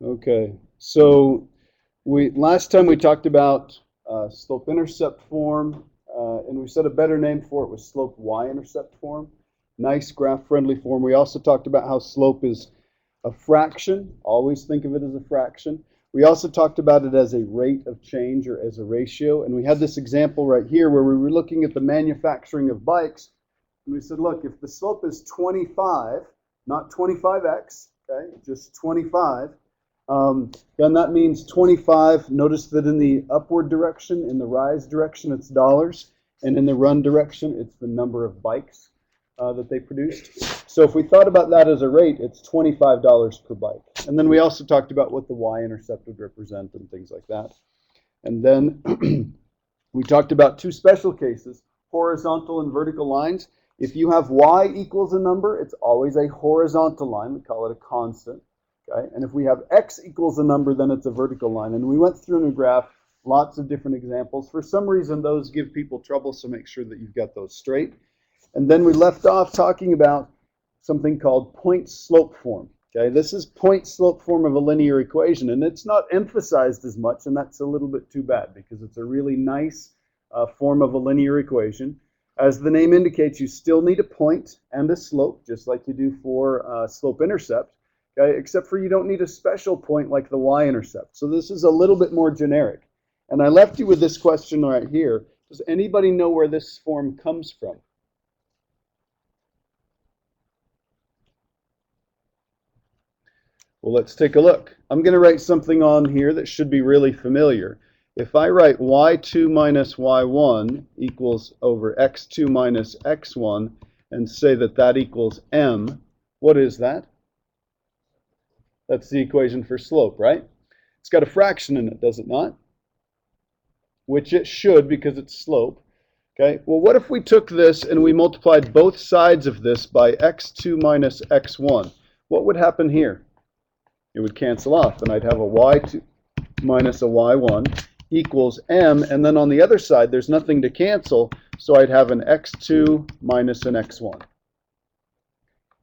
Okay, so last time we talked about slope-intercept form, and we said a better name for it was slope Y-intercept form. Nice graph-friendly form. We also talked about how slope is a fraction. Always think of it as a fraction. We also talked about it as a rate of change or as a ratio. And we had this example right here where we were looking at the manufacturing of bikes. And we said, look, if the slope is 25, not 25x, okay, just 25, then that means 25. Notice that in the upward direction, in the rise direction, it's dollars. And in the run direction, it's the number of bikes that they produced. So if we thought about that as a rate, it's $25 per bike. And then we also talked about what the y-intercept would represent and things like that. And then we talked about two special cases, horizontal and vertical lines. If you have y equals a number, it's always a horizontal line. We call it a constant. Okay? And if we have x equals a number, then it's a vertical line. And we went through in a graph lots of different examples. For some reason, those give people trouble, so make sure that you've got those straight. And then we left off talking about something called point-slope form. Okay, this is point-slope form of a linear equation, and it's not emphasized as much, and that's a little bit too bad because it's a really nice form of a linear equation. As the name indicates, you still need a point and a slope, just like you do for slope-intercept, okay, except for you don't need a special point like the y-intercept. So this is a little bit more generic. And I left you with this question right here. Does anybody know where this form comes from? Well, let's take a look. I'm going to write something on here that should be really familiar. If I write y2 minus y1 equals over x2 minus x1 and say that that equals m, what is that? That's the equation for slope, right? It's got a fraction in it, does it not? Which it should because it's slope. Okay, well, what if we took this and we multiplied both sides of this by x2 minus x1? What would happen here? It would cancel off, and I'd have a y2 minus a y1 equals m, and then on the other side, there's nothing to cancel, so I'd have an x2 minus an x1.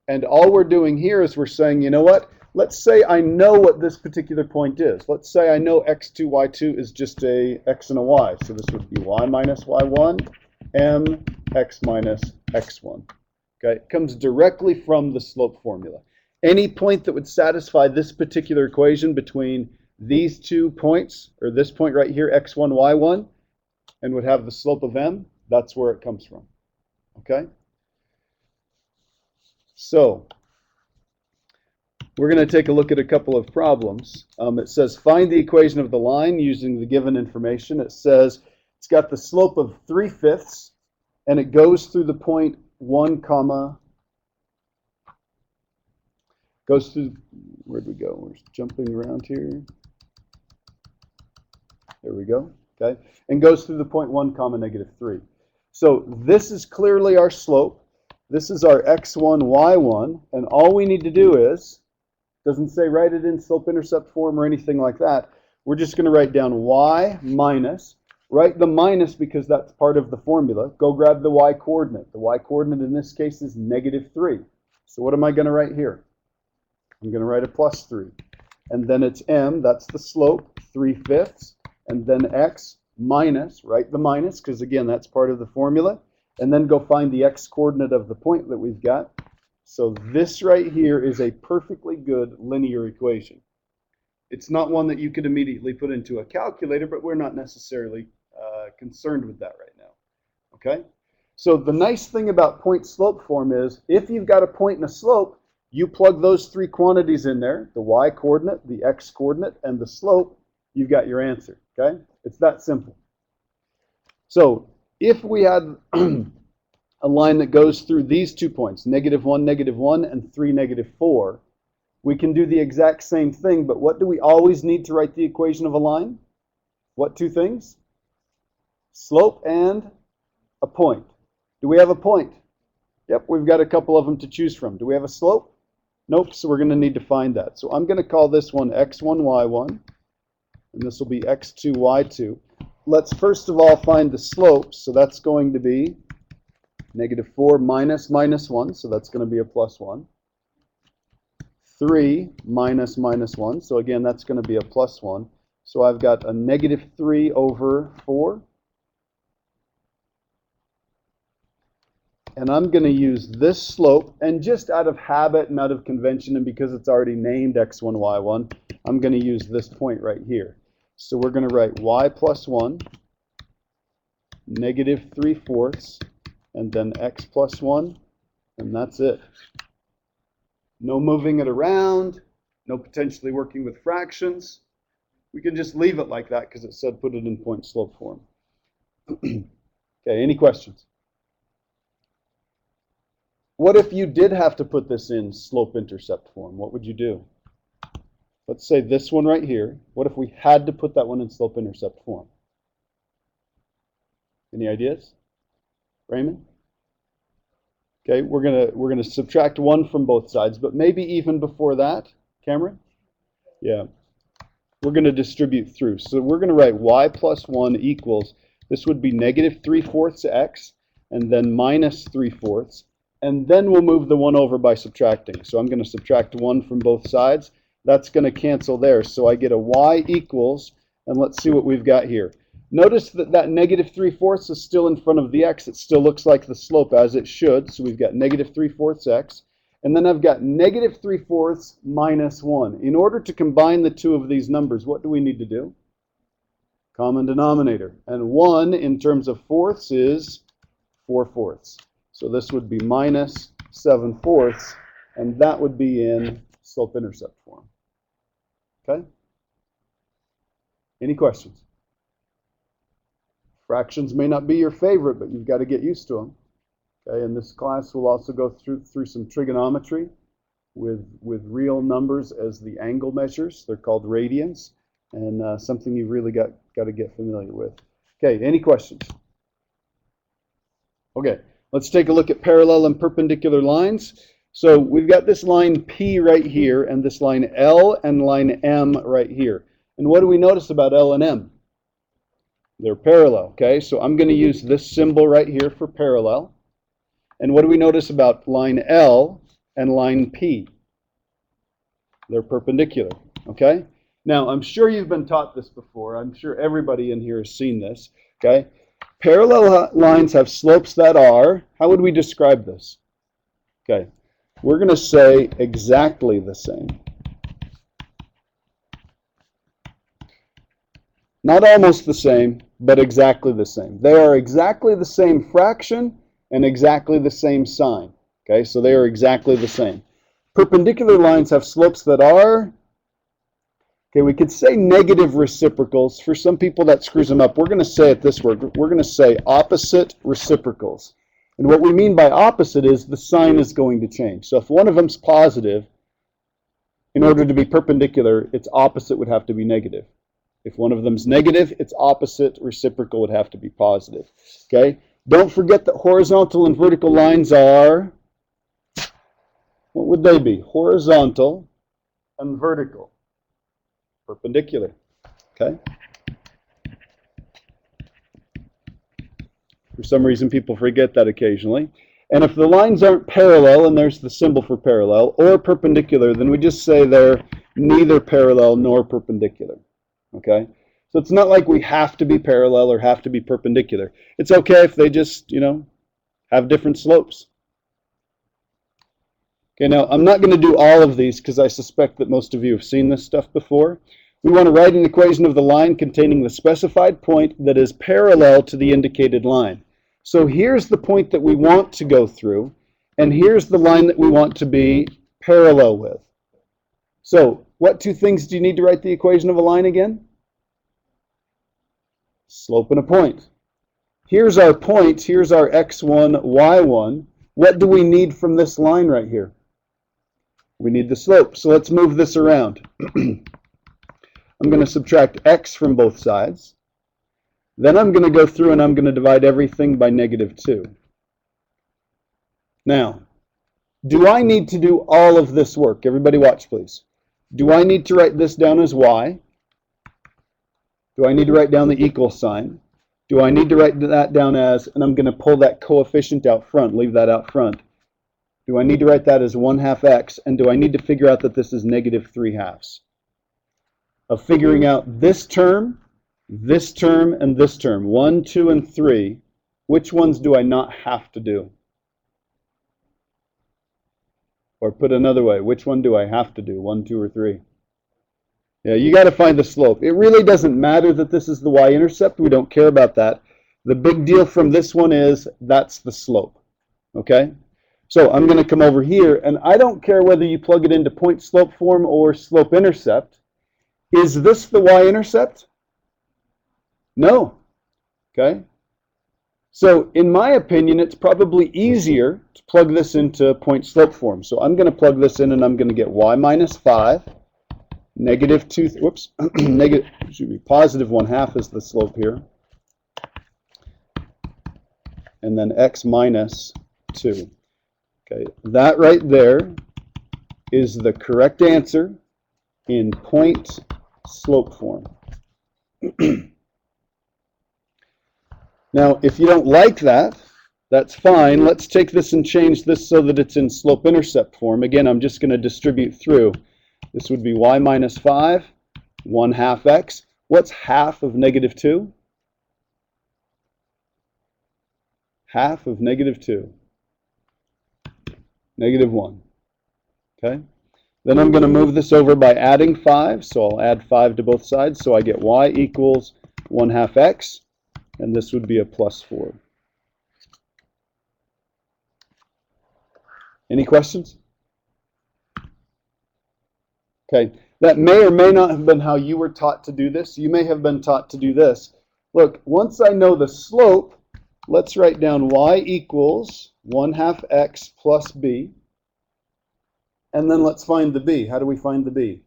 And all we're doing here is we're saying, you know what? Let's say I know what this particular point is. Let's say I know x2, y2 is just a x and a y, so this would be y minus y1, m, x minus x1. Okay, it comes directly from the slope formula. Any point that would satisfy this particular equation between these 2 points, or this point right here, x1, y1, and would have the slope of m, that's where it comes from. Okay? So, we're going to take a look at a couple of problems. It says, find the equation of the line using the given information. It says it's got the slope of 3/5, and it goes through the point 1, comma, goes through, where'd we go? We're jumping around here. There we go, okay? And goes through the point 1, comma, -3. So this is clearly our slope. This is our x1, y1, and all we need to do is, doesn't say write it in slope-intercept form or anything like that. We're just going to write down y minus, write the minus because that's part of the formula. Go grab the y-coordinate. The y-coordinate in this case is -3. So what am I going to write here? I'm going to write a +3. And then it's m, that's the slope, 3/5. And then x minus, write the minus, because again, that's part of the formula. And then go find the x-coordinate of the point that we've got. So this right here is a perfectly good linear equation. It's not one that you could immediately put into a calculator, but we're not necessarily concerned with that right now. Okay? So the nice thing about point-slope form is, if you've got a point and a slope, you plug those 3 quantities in there, the y-coordinate, the x-coordinate, and the slope, you've got your answer, okay? It's that simple. So if we had a line that goes through these 2 points, -1, -1, and 3, -4, we can do the exact same thing, but what do we always need to write the equation of a line? What 2 things? Slope and a point. Do we have a point? Yep, we've got a couple of them to choose from. Do we have a slope? Nope, so we're going to need to find that. So I'm going to call this one x1, y1, and this will be x2, y2. Let's first of all find the slope, so that's going to be -4 minus -1, so that's going to be a +1. 3 minus minus 1. So again, that's going to be a plus 1. So I've got a negative 3 over 4. And I'm going to use this slope, and just out of habit and out of convention, and because it's already named x1, y1, I'm going to use this point right here. So we're going to write y plus 1, negative 3/4, and then x plus 1, and that's it. No moving it around, no potentially working with fractions. We can just leave it like that because it said put it in point slope form. Okay, any questions? What if you did have to put this in slope-intercept form? What would you do? Let's say this one right here. What if we had to put that one in slope-intercept form? Any ideas? Raymond? Okay, we're gonna subtract 1 from both sides, but maybe even before that, Cameron? Yeah. We're going to distribute through. So we're going to write y plus 1 equals, this would be negative 3/4 x, and then minus 3/4. And then we'll move the 1 over by subtracting. So I'm going to subtract 1 from both sides. That's going to cancel there. So I get a y equals, and let's see what we've got here. Notice that that negative 3/4 is still in front of the x. It still looks like the slope as it should. So we've got negative 3/4 x. And then I've got negative 3/4 minus 1. In order to combine the two of these numbers, what do we need to do? Common denominator. And 1 in terms of fourths is 4/4. So this would be minus 7/4, and that would be in slope-intercept form. Okay? Any questions? Fractions may not be your favorite, but you've got to get used to them. Okay, in this class, we'll also go through some trigonometry with real numbers as the angle measures. They're called radians, and something you've really got to get familiar with. Okay, any questions? Okay, let's take a look at parallel and perpendicular lines. So we've got this line P right here, and this line L and line M right here. And what do we notice about L and M? They're parallel, okay? So I'm going to use this symbol right here for parallel. And what do we notice about line L and line P? They're perpendicular, okay? Now, I'm sure you've been taught this before. I'm sure everybody in here has seen this, okay? Parallel lines have slopes that are, how would we describe this? Okay, we're going to say exactly the same. Not almost the same, but exactly the same. They are exactly the same fraction and exactly the same sign. Okay, so they are exactly the same. Perpendicular lines have slopes that are, okay, we could say negative reciprocals. For some people that screws them up. We're going to say it this word. We're going to say opposite reciprocals. And what we mean by opposite is the sign is going to change. So if one of them's positive, in order to be perpendicular, its opposite would have to be negative. If one of them's negative, its opposite reciprocal would have to be positive. Okay? Don't forget that horizontal and vertical lines are, what would they be? Horizontal and vertical. Perpendicular. Okay? For some reason, people forget that occasionally. And if the lines aren't parallel, and there's the symbol for parallel, or perpendicular, then we just say they're neither parallel nor perpendicular. Okay? So it's not like we have to be parallel or have to be perpendicular. It's okay if they just, have different slopes. Okay, now I'm not going to do all of these because I suspect that most of you have seen this stuff before. We want to write an equation of the line containing the specified point that is parallel to the indicated line. So here's the point that we want to go through, and here's the line that we want to be parallel with. So what two things do you need to write the equation of a line again? Slope and a point. Here's our point. Here's our x1, y1. What do we need from this line right here? We need the slope. So let's move this around. I'm going to subtract x from both sides. Then I'm going to go through and I'm going to divide everything by -2. Now, do I need to do all of this work? Everybody watch, please. Do I need to write this down as y? Do I need to write down the equal sign? Do I need to write that down as, and I'm going to pull that coefficient out front, leave that out front, Do I need to write that as 1/2 x? And do I need to figure out that this is negative 3/2? Of figuring out this term, and this term, 1, 2, and 3, which ones do I not have to do? Or put another way, which one do I have to do, 1, 2, or 3? Yeah, you got to find the slope. It really doesn't matter that this is the y-intercept. We don't care about that. The big deal from this one is that's the slope. Okay? So I'm going to come over here, and I don't care whether you plug it into point slope form or slope intercept. Is this the y-intercept? No. Okay? So in my opinion, it's probably easier to plug this into point slope form. So I'm going to plug this in, and I'm going to get y minus 5, negative 2, whoops, negative, should be positive 1/2 is the slope here. And then x minus 2. Okay, that right there is the correct answer in point slope form. Now, if you don't like that, that's fine. Let's take this and change this so that it's in slope intercept form. Again, I'm just going to distribute through. This would be y minus 5, 1/2 x. What's half of negative 2? Half of negative 2. Negative 1. Okay? Then I'm going to move this over by adding 5. So I'll add 5 to both sides. So I get y equals 1/2 x. And this would be a plus 4. Any questions? Okay, that may or may not have been how you were taught to do this. You may have been taught to do this. Look, once I know the slope, let's write down y equals 1/2 x plus b. And then let's find the b. How do we find the b?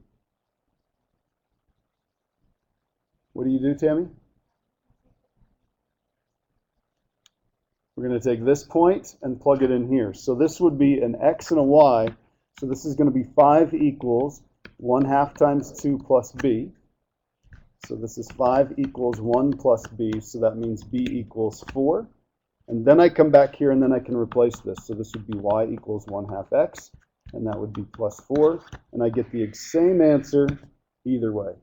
What do you do, Tammy? We're going to take this point and plug it in here. So this would be an x and a y. So this is going to be 5 equals 1/2 times 2 plus b. So this is 5 equals 1 plus b. So that means b equals 4. And then I come back here and then I can replace this. So this would be y equals 1/2 x. And that would be plus 4. And I get the same answer either way.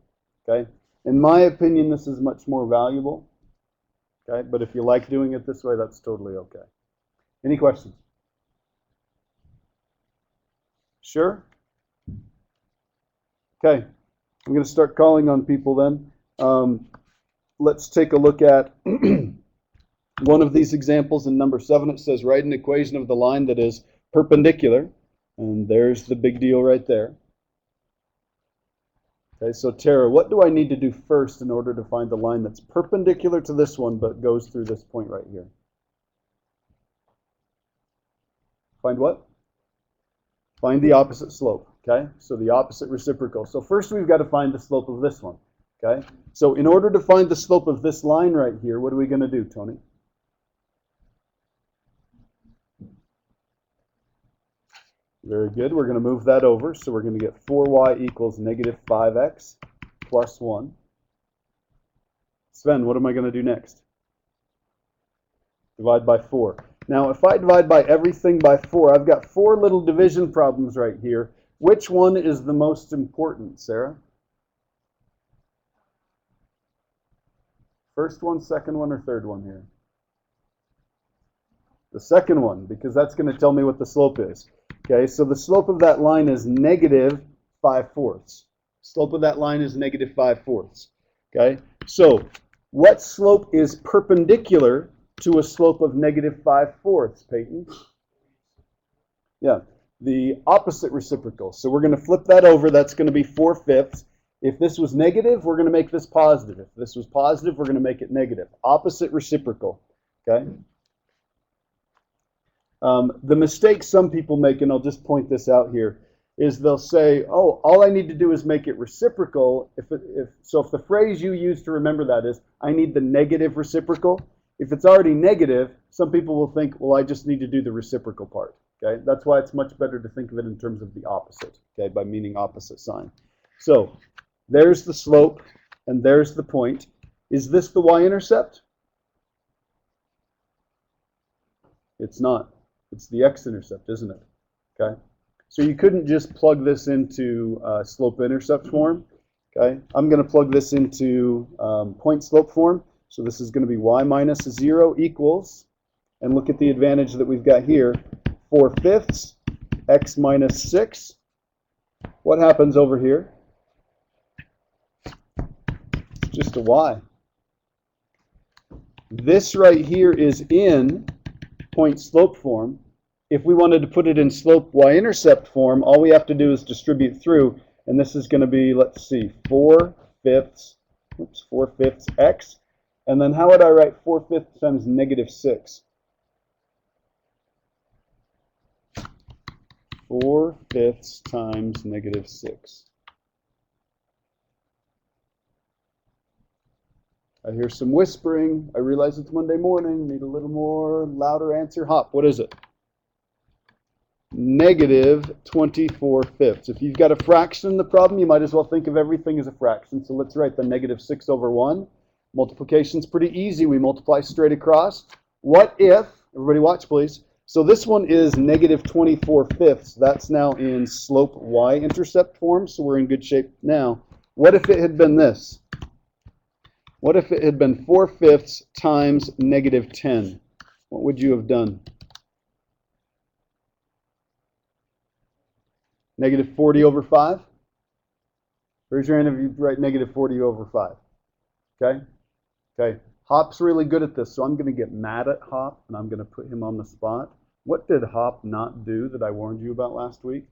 Okay? In my opinion, this is much more valuable. Okay, but if you like doing it this way, that's totally okay. Any questions? Sure? Okay, I'm going to start calling on people then. Let's take a look at one of these examples in number 7. It says write an equation of the line that is perpendicular. And there's the big deal right there. Okay, so Tara, what do I need to do first in order to find the line that's perpendicular to this one but goes through this point right here? Find what? Find the opposite slope, okay? So the opposite reciprocal. So first we've got to find the slope of this one, okay? So in order to find the slope of this line right here, what are we going to do, Tony? Very good. We're going to move that over. So we're going to get 4y equals negative 5x plus 1. Sven, what am I going to do next? Divide by 4. Now, if I divide by everything by 4, I've got 4 little division problems right here. Which one is the most important, Sarah? First one, second one, or third one here? The second one, because that's going to tell me what the slope is. Okay, so the slope of that line is negative 5/4. Slope of that line is negative 5/4. Okay, so what slope is perpendicular to a slope of negative 5/4, Peyton? Yeah, the opposite reciprocal. So we're going to flip that over. That's going to be 4/5. If this was negative, we're going to make this positive. If this was positive, we're going to make it negative. Opposite reciprocal. Okay. The mistake some people make, and I'll just point this out here, is they'll say, oh, all I need to do is make it reciprocal. If the phrase you use to remember that is, I need the negative reciprocal. If it's already negative, some people will think, well, I just need to do the reciprocal part. Okay, that's why it's much better to think of it in terms of the opposite, okay, by meaning opposite sign. So there's the slope, and there's the point. Is this the y-intercept? It's not. It's the x-intercept, isn't it? Okay, so you couldn't just plug this into slope-intercept form. Okay, I'm going to plug this into point-slope form. So this is going to be y minus 0 equals, and look at the advantage that we've got here, 4/5 x minus 6. What happens over here? It's just a y. This right here is in point-slope form. If we wanted to put it in slope y-intercept form, all we have to do is distribute through, and this is going to be, let's see, 4/5 x. And then how would I write 4/5 times negative 6? 4/5 times negative 6. I hear some whispering. I realize it's Monday morning. Need a little more louder answer. Hop, what is it? Negative 24/5. If you've got a fraction in the problem, you might as well think of everything as a fraction. So let's write the negative 6 over 1. Multiplication's pretty easy. We multiply straight across. What if, everybody watch please, so this one is negative 24/5. That's now in slope y-intercept form, so we're in good shape now. What if it had been this? What if it had been 4/5 times negative 10? What would you have done? Negative 40 over 5? Raise your hand if you write negative 40 over 5. Okay? Okay. Hop's really good at this, so I'm going to get mad at Hop, and I'm going to put him on the spot. What did Hop not do that I warned you about last week?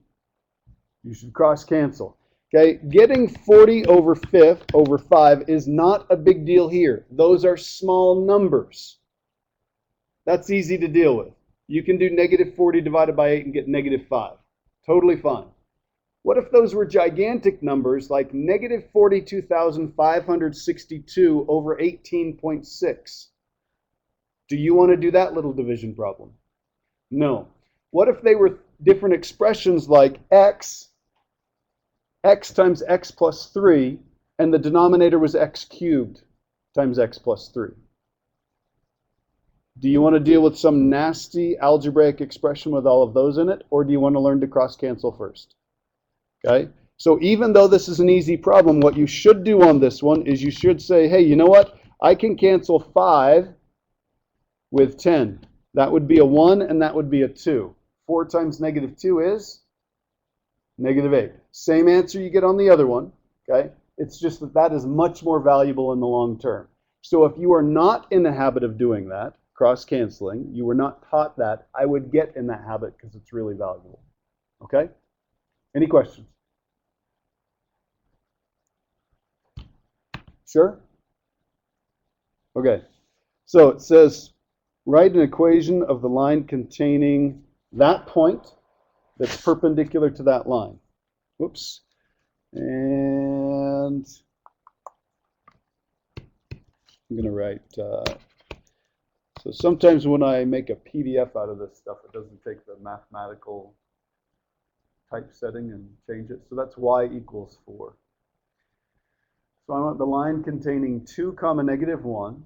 You should cross-cancel. Okay? Getting 40 over 5 is not a big deal here. Those are small numbers. That's easy to deal with. You can do negative 40 divided by 8 and get negative 5. Totally fine. What if those were gigantic numbers like negative 42,562 over 18.6? Do you want to do that little division problem? No. What if they were different expressions like x times x plus 3, and the denominator was x cubed times x plus 3? Do you want to deal with some nasty algebraic expression with all of those in it, or do you want to learn to cross-cancel first? Okay, so even though this is an easy problem, what you should do on this one is you should say, hey, you know what? I can cancel 5 with 10. That would be a 1 and that would be a 2. 4 times negative 2 is negative 8. Same answer you get on the other one. Okay, it's just that that is much more valuable in the long term. So if you are not in the habit of doing that, cross-canceling, you were not taught that, I would get in that habit because it's really valuable. Okay? Any questions? Sure? Okay. So it says, write an equation of the line containing that point that's perpendicular to that line. Whoops. And I'm going to write, so sometimes when I make a PDF out of this stuff, it doesn't take the mathematical typesetting and change it. So that's y equals 4. So I want the line containing 2 comma negative 1,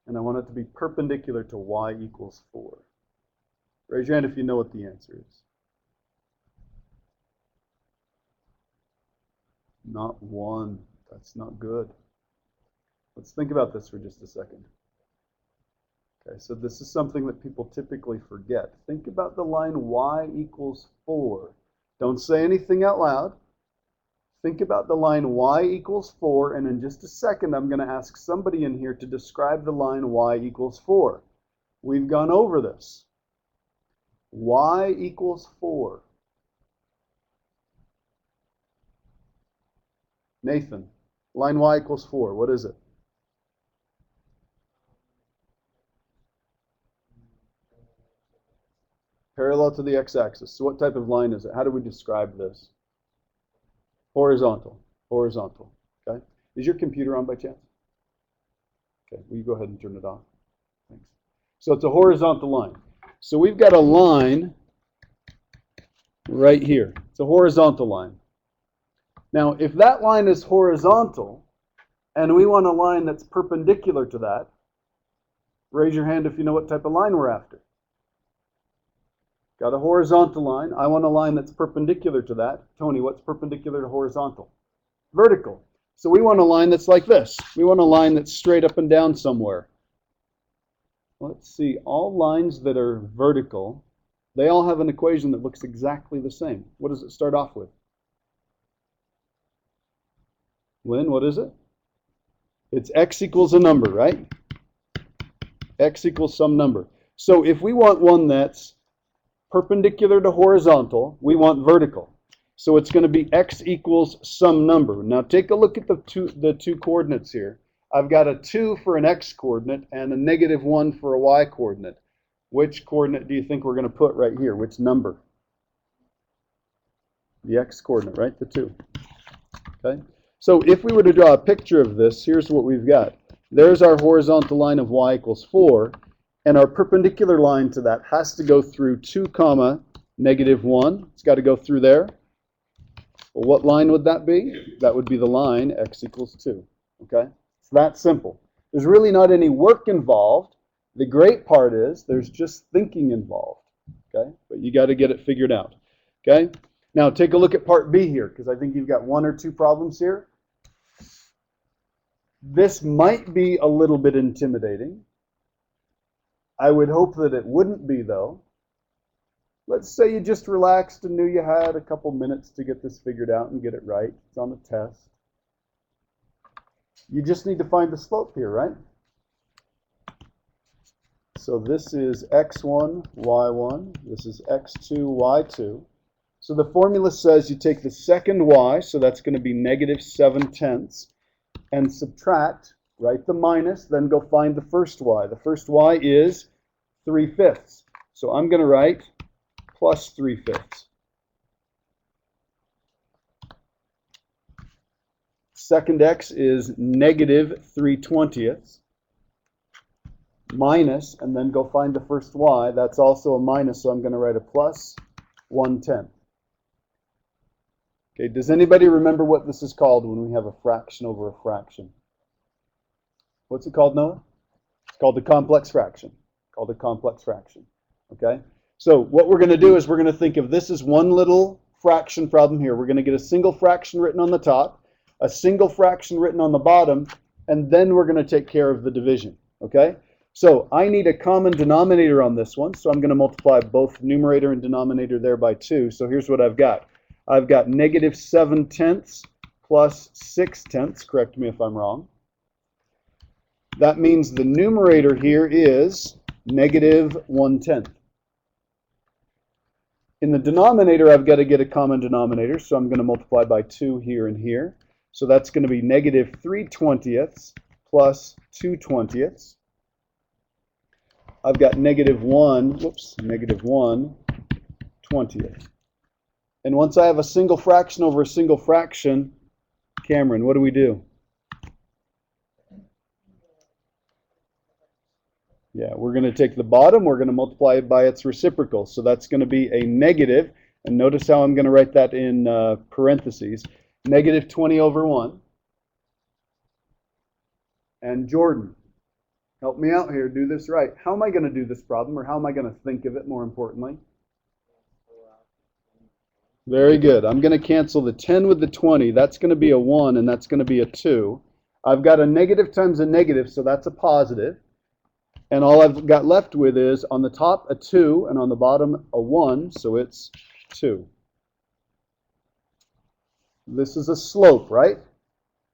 and I want it to be perpendicular to y equals 4. Raise your hand if you know what the answer is. Not 1. That's not good. Let's think about this for just a second. Okay, so this is something that people typically forget. Think about the line y equals 4. Don't say anything out loud. Think about the line y equals 4, and in just a second I'm going to ask somebody in here to describe the line y equals 4. We've gone over this. Y equals 4. Nathan, line y equals 4, what is it? Parallel to the x-axis. So what type of line is it? How do we describe this? Horizontal. Horizontal. Okay. Is your computer on by chance? Okay. Will you go ahead and turn it off? Thanks. So it's a horizontal line. So we've got a line right here. It's a horizontal line. Now, if that line is horizontal, and we want a line that's perpendicular to that, raise your hand if you know what type of line we're after. Got a horizontal line. I want a line that's perpendicular to that. Tony, what's perpendicular to horizontal? Vertical. So we want a line that's like this. We want a line that's straight up and down somewhere. Let's see, all lines that are vertical, they all have an equation that looks exactly the same. What does it start off with? Lynn, what is it? It's x equals a number, right? X equals some number. So if we want one that's perpendicular to horizontal, we want vertical. So it's going to be x equals some number. Now take a look at the two coordinates here. I've got a 2 for an x coordinate and a -1 for a y coordinate. Which coordinate do you think we're going to put right here? Which number? The x coordinate, right? The 2. Okay. So if we were to draw a picture of this, here's what we've got. There's our horizontal line of y equals 4, and our perpendicular line to that has to go through 2, -1. It's got to go through there. Well, what line would that be? That would be the line x equals 2. Okay? It's that simple. There's really not any work involved. The great part is there's just thinking involved. Okay? But you got to get it figured out. Okay? Now take a look at part B here, because I think you've got 1 or 2 problems here. This might be a little bit intimidating. I would hope that it wouldn't be, though. Let's say you just relaxed and knew you had a couple minutes to get this figured out and get it right. It's on a test. You just need to find the slope here, right? So this is x1, y1. This is x2, y2. So the formula says you take the second y, so that's going to be -7/10, and subtract, write the minus, then go find the first y. The first y is 3/5. So I'm going to write plus 3/5. Second x is -3/20, minus, and then go find the first y. That's also a minus, so I'm going to write a plus 1/10. Okay, does anybody remember what this is called when we have a fraction over a fraction? What's it called, Noah? It's called the complex fraction. Called a complex fraction. Okay? So what we're going to do is we're going to think of this as one little fraction problem here. We're going to get a single fraction written on the top, a single fraction written on the bottom, and then we're going to take care of the division. Okay? So I need a common denominator on this one, so I'm going to multiply both numerator and denominator there by 2. So here's what I've got. I've got -7/10 plus 6/10. Correct me if I'm wrong. That means the numerator here is -1/10. In the denominator, I've got to get a common denominator, so I'm going to multiply by 2 here and here. So that's going to be -3/20 plus 2/20. I've got -1/20. And once I have a single fraction over a single fraction, Cameron, what do we do? Yeah, we're going to take the bottom, we're going to multiply it by its reciprocal. So that's going to be a negative, and notice how I'm going to write that in parentheses, -20/1. And Jordan, help me out here, do this right. How am I going to do this problem, or how am I going to think of it more importantly? Very good. I'm going to cancel the 10 with the 20. That's going to be a 1, and that's going to be a 2. I've got a negative times a negative, so that's a positive. And all I've got left with is on the top a 2, and on the bottom a 1, so it's 2. This is a slope, right?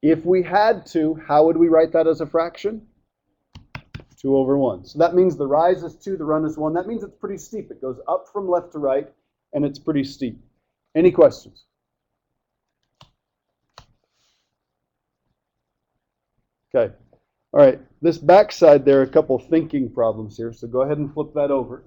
If we had to, how would we write that as a fraction? 2/1. So that means the rise is 2, the run is 1. That means it's pretty steep. It goes up from left to right, and it's pretty steep. Any questions? Okay. All right. This backside, there are a couple thinking problems here, so go ahead and flip that over.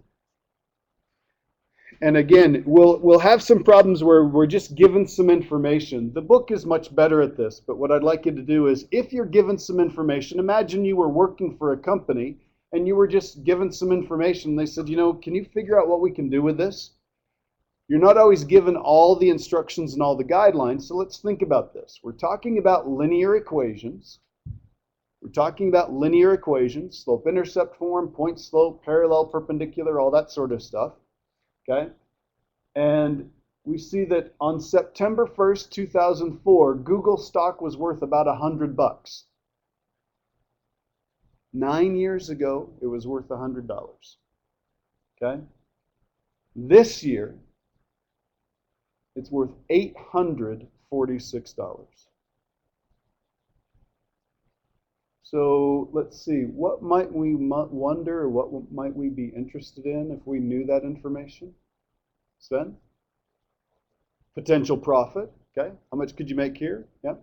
And again, we'll have some problems where we're just given some information. The book is much better at this, but what I'd like you to do is, if you're given some information, imagine you were working for a company and you were just given some information. They said, you know, can you figure out what we can do with this? You're not always given all the instructions and all the guidelines, so let's think about this. We're talking about linear equations. Slope-intercept form, point slope, parallel, perpendicular, all that sort of stuff. okay? And we see that on September 1st, 2004, Google stock was worth about $100. 9 years ago, it was worth $100, okay? This year, it's worth $846. So let's see, what might we wonder, or what might we be interested in if we knew that information? Sven? Potential profit, okay? How much could you make here? Yeah.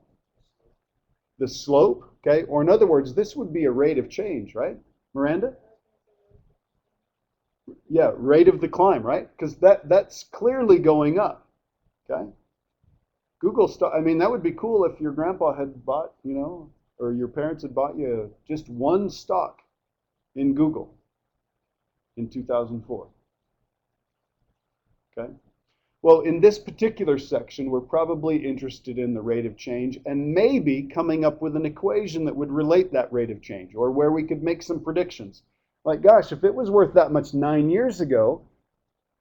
The slope, okay? Or in other words, this would be a rate of change, right? Miranda? Yeah, rate of the climb, right? Because that's clearly going up, okay? Google stock, I mean, that would be cool if your grandpa had bought, or your parents had bought you just one stock in Google in 2004. Okay? Well, in this particular section, we're probably interested in the rate of change and maybe coming up with an equation that would relate that rate of change, or where we could make some predictions. Like, gosh, if it was worth that much 9 years ago,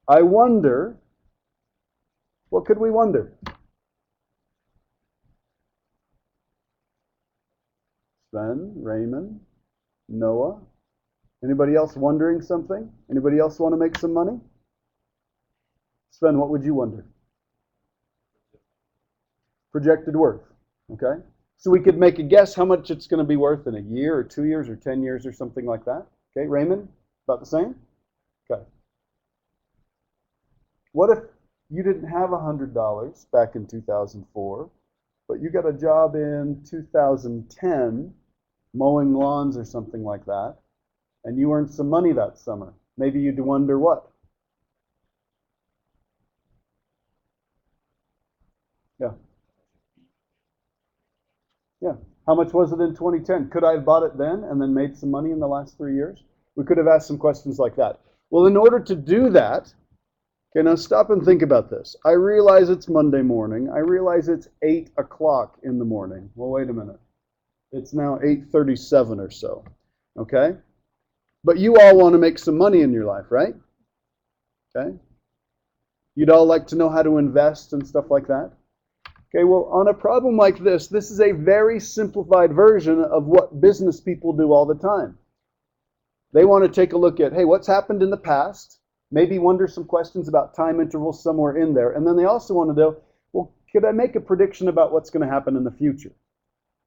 I wonder, what could we wonder? Sven, Raymond, Noah. Anybody else wondering something? Anybody else want to make some money? Sven, what would you wonder? Projected worth, okay? So we could make a guess how much it's going to be worth in a year or 2 years or 10 years or something like that. Okay, Raymond, about the same? Okay. What if you didn't have $100 back in 2004, but you got a job in 2010 mowing lawns or something like that, and you earned some money that summer? Maybe you'd wonder what? Yeah. Yeah. How much was it in 2010? Could I have bought it then and then made some money in the last 3 years? We could have asked some questions like that. Well, in order to do that, okay, now stop and think about this. I realize it's Monday morning. I realize it's 8 o'clock in the morning. Well, wait a minute. It's now 8:37 or so, okay? But you all want to make some money in your life, right? Okay? You'd all like to know how to invest and stuff like that. Okay, well, on a problem like this is a very simplified version of what business people do all the time. They want to take a look at, hey, what's happened in the past? Maybe wonder some questions about time intervals somewhere in there. And then they also want to know, well, could I make a prediction about what's going to happen in the future?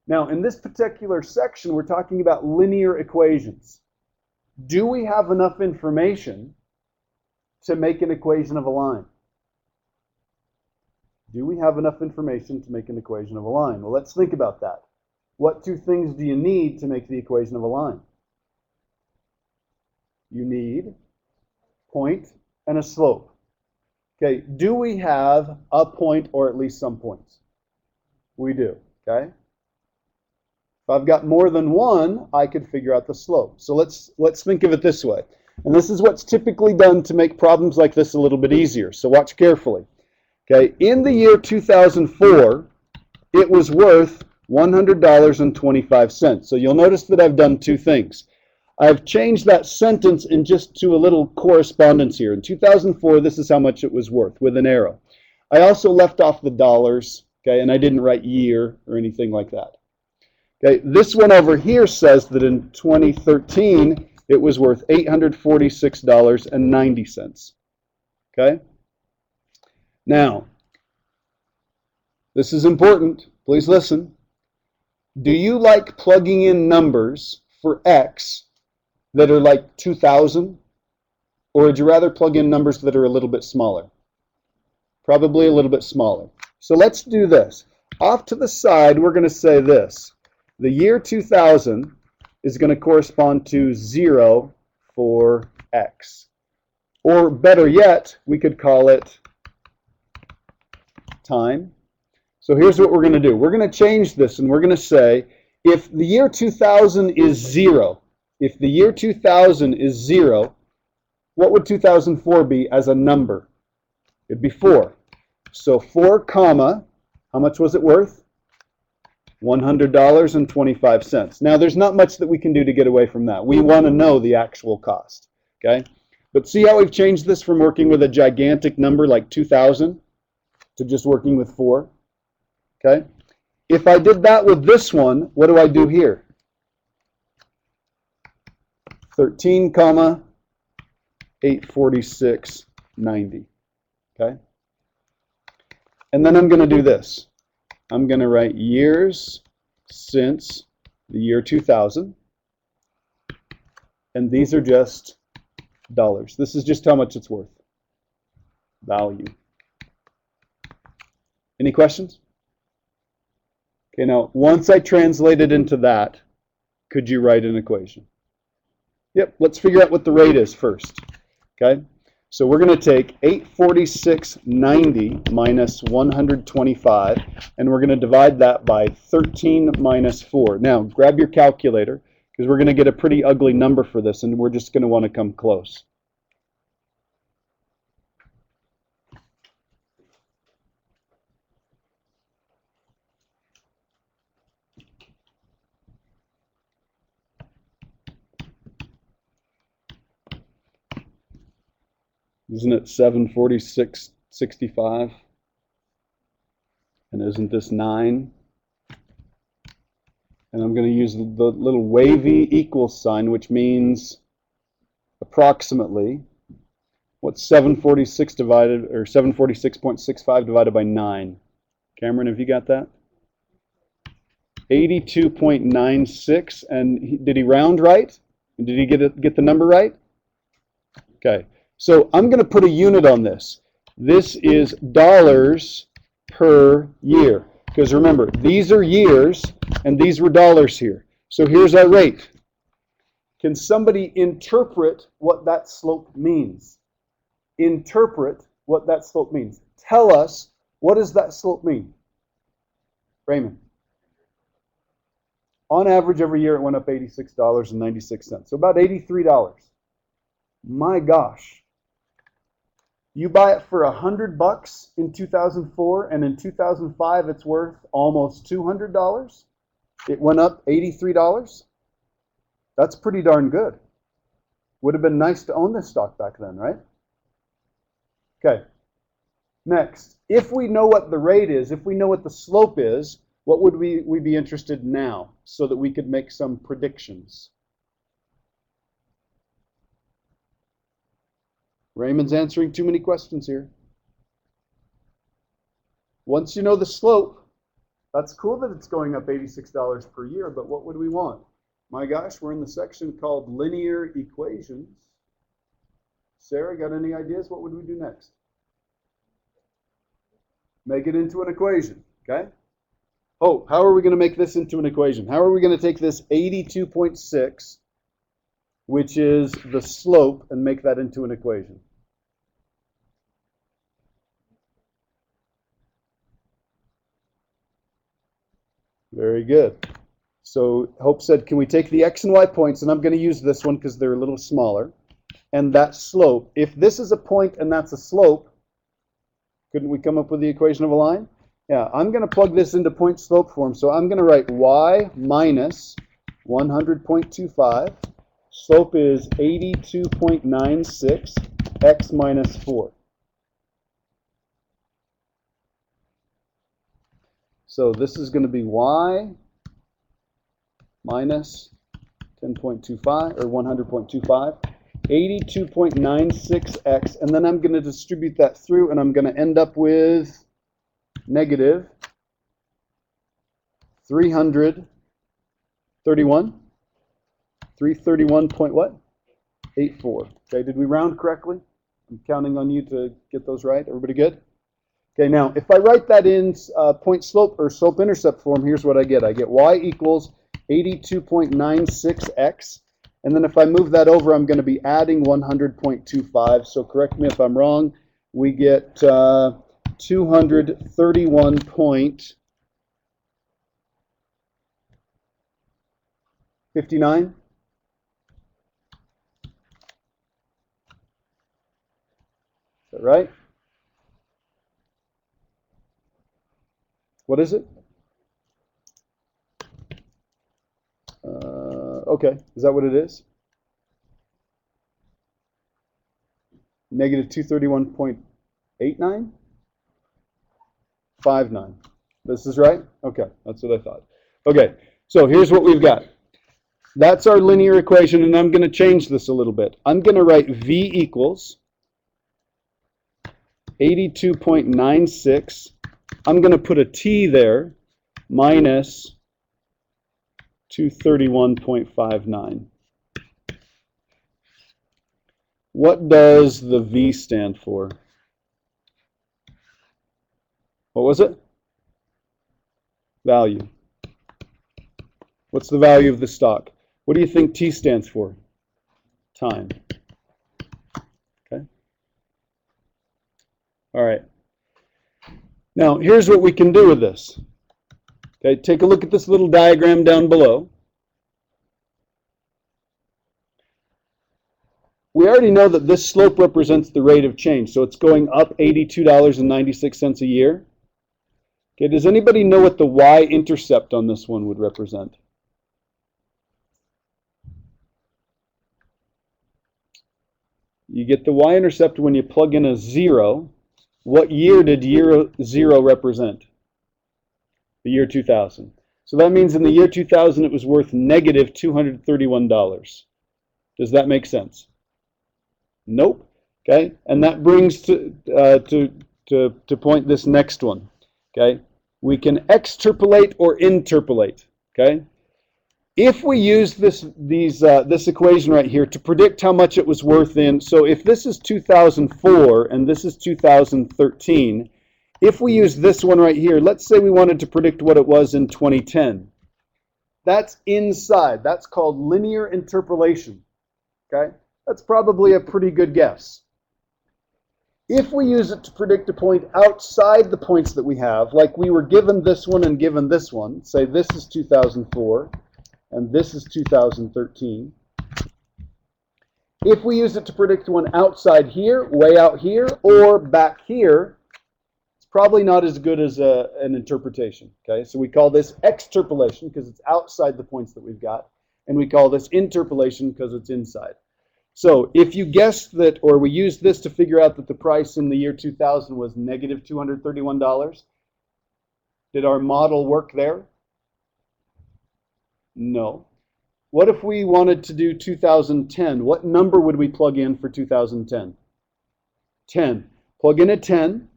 Now, in this particular section, we're talking about linear equations. Do we have enough information to make an equation of a line? Do we have enough information to make an equation of a line? Well, let's think about that. What two things do you need to make the equation of a line? You need point and a slope. Okay, do we have a point or at least some points? We do, okay? If I've got more than one, I could figure out the slope. So let's think of it this way. And this is what's typically done to make problems like this a little bit easier. So watch carefully. Okay, in the year 2004, it was worth $100.25. So you'll notice that I've done two things. I've changed that sentence in just to a little correspondence here. In 2004, this is how much it was worth with an arrow. I also left off the dollars, okay, and I didn't write year or anything like that. Okay, this one over here says that in 2013, it was worth $846.90. Okay? Now, this is important. Please listen. Do you like plugging in numbers for X that are like 2,000? Or would you rather plug in numbers that are a little bit smaller? Probably a little bit smaller. So let's do this. Off to the side, we're going to say this. The year 2000 is going to correspond to 0 for X. Or better yet, we could call it time. So here's what we're going to do. We're going to change this and we're going to say if the year 2000 is 0, if the year 2000 is 0, what would 2004 be as a number? It'd be 4. So 4 comma, how much was it worth? $100.25. Now there's not much that we can do to get away from that. We want to know the actual cost. Okay? But see how we've changed this from working with a gigantic number like 2,000 to just working with 4? Okay? If I did that with this one, what do I do here? 13, 846.90. Okay? And then I'm going to do this. I'm going to write years since the year 2000. And these are just dollars. This is just how much it's worth. Value. Any questions? Okay, now once I translate it into that, could you write an equation? Yep, let's figure out what the rate is first. Okay, so we're going to take 846.90 minus 125, and we're going to divide that by 13 minus 4. Now, grab your calculator, because we're going to get a pretty ugly number for this, and we're just going to want to come close. Isn't it 746.65? And isn't this 9? And I'm going to use the little wavy equal sign, which means approximately. What's 746 divided, or 746.65 divided by 9? Cameron, have you got that? 82.96. And did he round right? Did he get the number right? Okay. So I'm going to put a unit on this. This is dollars per year. Because remember, these are years, and these were dollars here. So here's our rate. Can somebody interpret what that slope means? Interpret what that slope means. Tell us, what does that slope mean? Raymond. On average, every year it went up $86.96. So about $83. My gosh. You buy it for $100 in 2004, and in 2005 it's worth almost $200. It went up $83. That's pretty darn good. Would have been nice to own this stock back then, right? Okay. Next, if we know what the rate is, if we know what the slope is, what would we be interested in now so that we could make some predictions? Raymond's answering too many questions here. Once you know the slope, that's cool that it's going up $86 per year, but what would we want? My gosh, we're in the section called linear equations. Sarah, got any ideas? What would we do next? Make it into an equation, okay? Oh, how are we going to make this into an equation? How are we going to take this 82.6, which is the slope, and make that into an equation? Very good. So Hope said, can we take the x and y points, and I'm going to use this one because they're a little smaller, and that slope, if this is a point and that's a slope, couldn't we come up with the equation of a line? Yeah, I'm going to plug this into point slope form, so I'm going to write y minus 100.25. Slope is 82.96, x minus 4. So this is going to be y minus 10.25, or 100.25, 82.96x, and then I'm going to distribute that through, and I'm going to end up with negative 331 point what? 84. Okay, did we round correctly? I'm counting on you to get those right. Everybody good? Okay, now if I write that in point slope or slope intercept form, here's what I get. I get y equals 82.96x. And then if I move that over, I'm going to be adding 100.25. So correct me if I'm wrong. We get 231.59. Is that right? What is it? Okay, is that what it is? Negative 231.89? 59. This is right? Okay, that's what I thought. Okay, so here's what we've got. That's our linear equation, and I'm going to change this a little bit. I'm going to write V equals 82.96. I'm going to put a T there, minus 231.59. What does the V stand for? What was it? Value. What's the value of the stock? What do you think T stands for? Time. Okay. All right. Now, here's what we can do with this. Okay, take a look at this little diagram down below. We already know that this slope represents the rate of change, so it's going up $82.96 a year. Okay, does anybody know what the Y-intercept on this one would represent? You get the Y-intercept when you plug in a 0. What year did year 0 represent? The year 2000. So that means in the year 2000 it was worth negative $231. Does that make sense? Nope. Okay, and that brings to point this next one. Okay, we can extrapolate or interpolate. Okay, if we use this equation right here to predict how much it was worth in, so if this is 2004 and this is 2013, if we use this one right here, let's say we wanted to predict what it was in 2010. That's inside. That's called linear interpolation. Okay, that's probably a pretty good guess. If we use it to predict a point outside the points that we have, like we were given this one and given this one, say this is 2004 and this is 2013. If we use it to predict one outside here, way out here, or back here, it's probably not as good as an interpretation. Okay, so we call this extrapolation because it's outside the points that we've got, and we call this interpolation because it's inside. So if you guessed that, or we used this to figure out that the price in the year 2000 was negative $231, did our model work there? No. What if we wanted to do 2010? What number would we plug in for 2010? 10. Plug in a 10.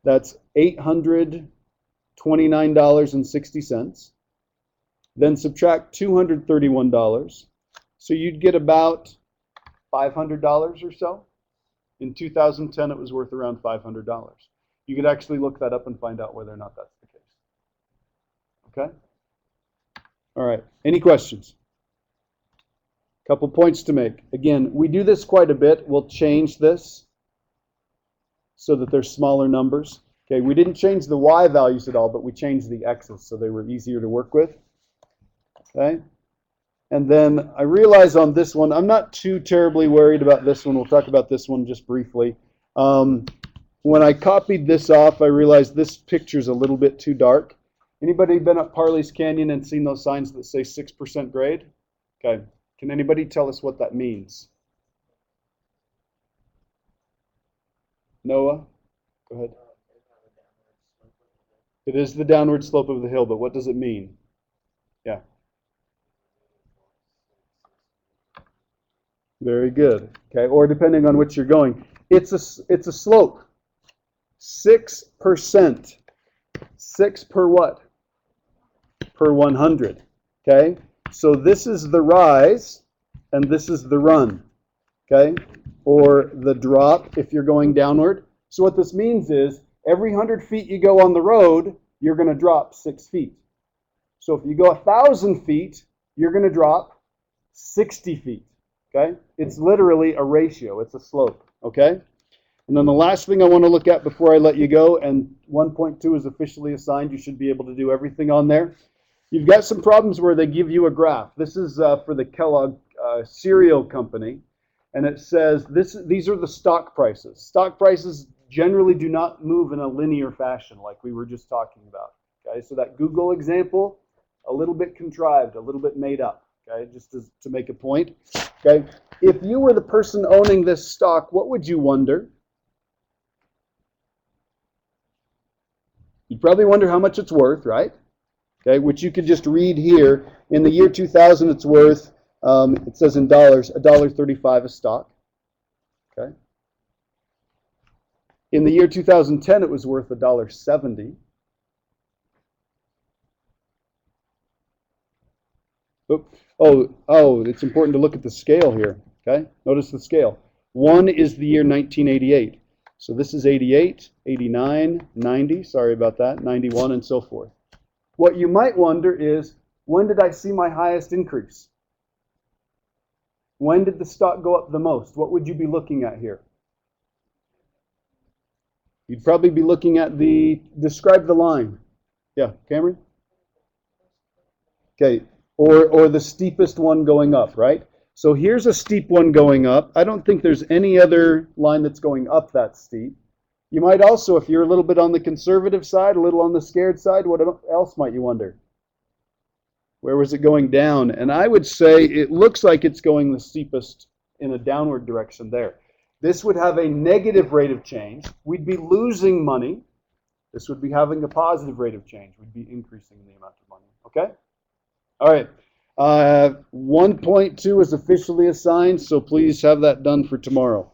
That's $829.60. Then subtract $231. So you'd get about $500 or so. In 2010, it was worth around $500. You could actually look that up and find out whether or not that's the case. Okay? All right. Any questions? Couple points to make. Again, we do this quite a bit. We'll change this so that they're smaller numbers. Okay, we didn't change the Y values at all, but we changed the X's so they were easier to work with. Okay? And then I realize on this one, I'm not too terribly worried about this one. We'll talk about this one just briefly. When I copied this off, I realized this picture's a little bit too dark. Anybody been up Parley's Canyon and seen those signs that say 6% grade? Okay. Can anybody tell us what that means? Noah? Go ahead. It is the downward slope of the hill, but what does it mean? Yeah. Very good. Okay, or depending on which you're going, it's a slope. 6%. 6 per what? Per 100. Okay, so this is the rise, and this is the run. Okay, or the drop if you're going downward. So what this means is every 100 feet you go on the road, you're going to drop 6 feet. So if you go 1,000 feet, you're going to drop 60 feet. Okay? It's literally a ratio. It's a slope. Okay? And then the last thing I want to look at before I let you go, and 1.2 is officially assigned. You should be able to do everything on there. You've got some problems where they give you a graph. This is for the Kellogg cereal company. And it says these are the stock prices. Stock prices generally do not move in a linear fashion like we were just talking about. Okay? So that Google example, a little bit contrived, a little bit made up. okay, just to make a point. Okay, if you were the person owning this stock, what would you wonder? You'd probably wonder how much it's worth, right? Okay, which you could just read here. In the year 2000, it's worth, it says in dollars, $1.35 a stock. Okay. In the year 2010, it was worth $1.70. Oh, it's important to look at the scale here. Okay, notice the scale. 1 is the year 1988. So this is 88, 89, 90, sorry about that, 91, and so forth. What you might wonder is, when did I see my highest increase? When did the stock go up the most? What would you be looking at here? You'd probably be looking at describe the line. Yeah, Cameron? Okay, or the steepest one going up, right? So here's a steep one going up. I don't think there's any other line that's going up that steep. You might also, if you're a little bit on the conservative side, a little on the scared side, what else might you wonder? Where was it going down? And I would say it looks like it's going the steepest in a downward direction there. This would have a negative rate of change. We'd be losing money. This would be having a positive rate of change. We'd be increasing the amount of money. Okay? All right. 1.2 is officially assigned, so please have that done for tomorrow.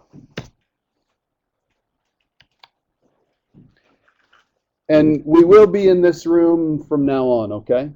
And we will be in this room from now on, okay?